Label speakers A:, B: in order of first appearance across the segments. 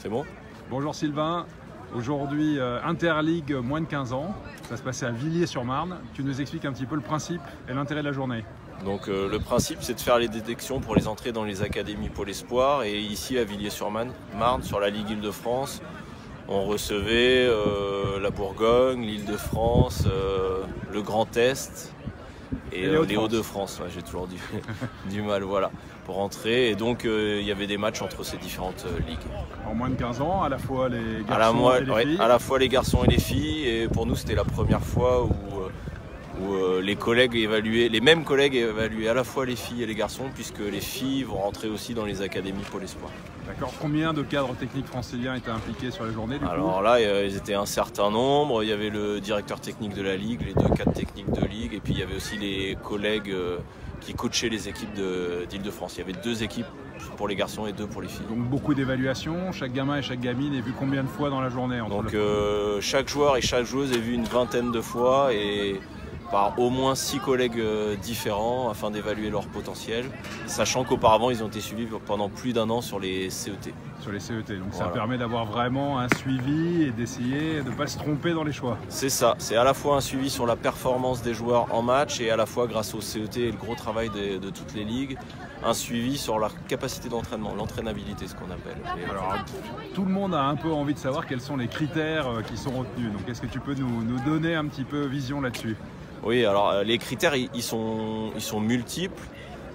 A: C'est bon?
B: Bonjour Sylvain, aujourd'hui Interligue moins de 15 ans, ça se passait à Villiers-sur-Marne. Tu nous expliques un petit peu le principe et l'intérêt de la journée.
A: Donc le principe, c'est de faire les détections pour les entrées dans les académies Pôle Espoir. Et ici à Villiers-sur-Marne, sur la Ligue Île-de-France, on recevait la Bourgogne, l'Île-de-France, le Grand Est et les Hauts-de-France. Ouais, j'ai toujours du mal, voilà, pour entrer. Et donc il y avait des matchs entre ces différentes ligues.
B: En moins de 15 ans, à la fois les garçons et les filles.
A: À la fois les garçons et les filles. Et pour nous, c'était la première fois où les mêmes collègues évaluaient à la fois les filles et les garçons, puisque les filles vont rentrer aussi dans les académies Pôle Espoir.
B: D'accord. Combien de cadres techniques franciliens étaient impliqués sur la journée du coup?
A: Alors là, ils étaient un certain nombre. Il y avait le directeur technique de la Ligue, les 2 cadres techniques de Ligue, et puis il y avait aussi les collègues qui coachaient les équipes d'Île-de-France. Il y avait 2 équipes pour les garçons et 2 pour les filles.
B: Donc beaucoup d'évaluations, chaque gamin et chaque gamine est vu combien de fois dans la journée?
A: Donc chaque joueur et chaque joueuse est vu une vingtaine de fois et par au moins 6 collègues différents afin d'évaluer leur potentiel, sachant qu'auparavant ils ont été suivis pendant plus d'1 an sur les CET.
B: Sur les CET, donc
A: voilà.
B: Ça permet d'avoir vraiment un suivi et d'essayer de ne pas se tromper dans les choix.
A: C'est ça, c'est à la fois un suivi sur la performance des joueurs en match et à la fois grâce au CET et le gros travail de toutes les ligues, un suivi sur leur capacité d'entraînement, l'entraînabilité ce qu'on appelle.
B: Alors, tout le monde a un peu envie de savoir quels sont les critères qui sont retenus, donc est-ce que tu peux nous donner un petit peu vision là-dessus?
A: Oui, alors les critères ils sont multiples,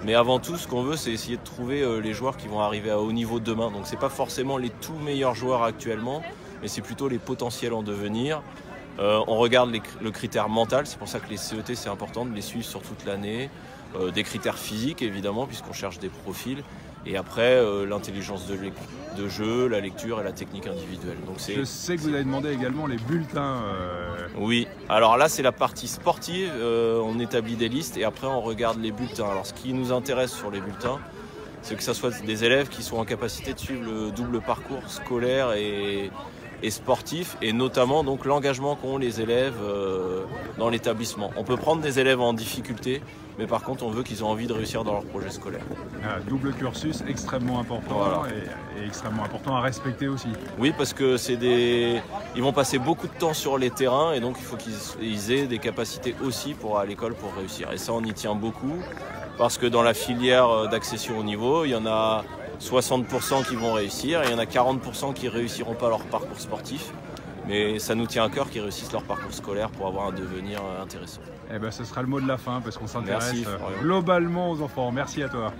A: mais avant tout ce qu'on veut c'est essayer de trouver les joueurs qui vont arriver à haut niveau demain. Donc c'est pas forcément les tout meilleurs joueurs actuellement, mais c'est plutôt les potentiels en devenir. On regarde le critère mental, c'est pour ça que les CET c'est important de les suivre sur toute l'année. Des critères physiques évidemment puisqu'on cherche des profils. Et après, l'intelligence de jeu, la lecture et la technique individuelle. Donc
B: je sais que vous avez demandé également les bulletins.
A: Oui, alors là c'est la partie sportive, on établit des listes et après on regarde les bulletins. Alors ce qui nous intéresse sur les bulletins, c'est que ce soit des élèves qui sont en capacité de suivre le double parcours scolaire et sportif, et notamment donc l'engagement qu'ont les élèves dans l'établissement. On peut prendre des élèves en difficulté, mais par contre on veut qu'ils aient envie de réussir dans leur projet scolaire.
B: Double cursus extrêmement important, voilà. et extrêmement important à respecter aussi.
A: Oui, parce que ils vont passer beaucoup de temps sur les terrains et donc il faut qu'ils aient des capacités aussi pour à l'école pour réussir. Et ça on y tient beaucoup parce que dans la filière d'accession au niveau, il y en a 60% qui vont réussir et il y en a 40% qui ne réussiront pas leur parcours sportif. Mais ça nous tient à cœur qu'ils réussissent leur parcours scolaire pour avoir un devenir intéressant.
B: Eh ben, ce sera le mot de la fin parce qu'on s'intéresse globalement aux enfants. Merci à toi.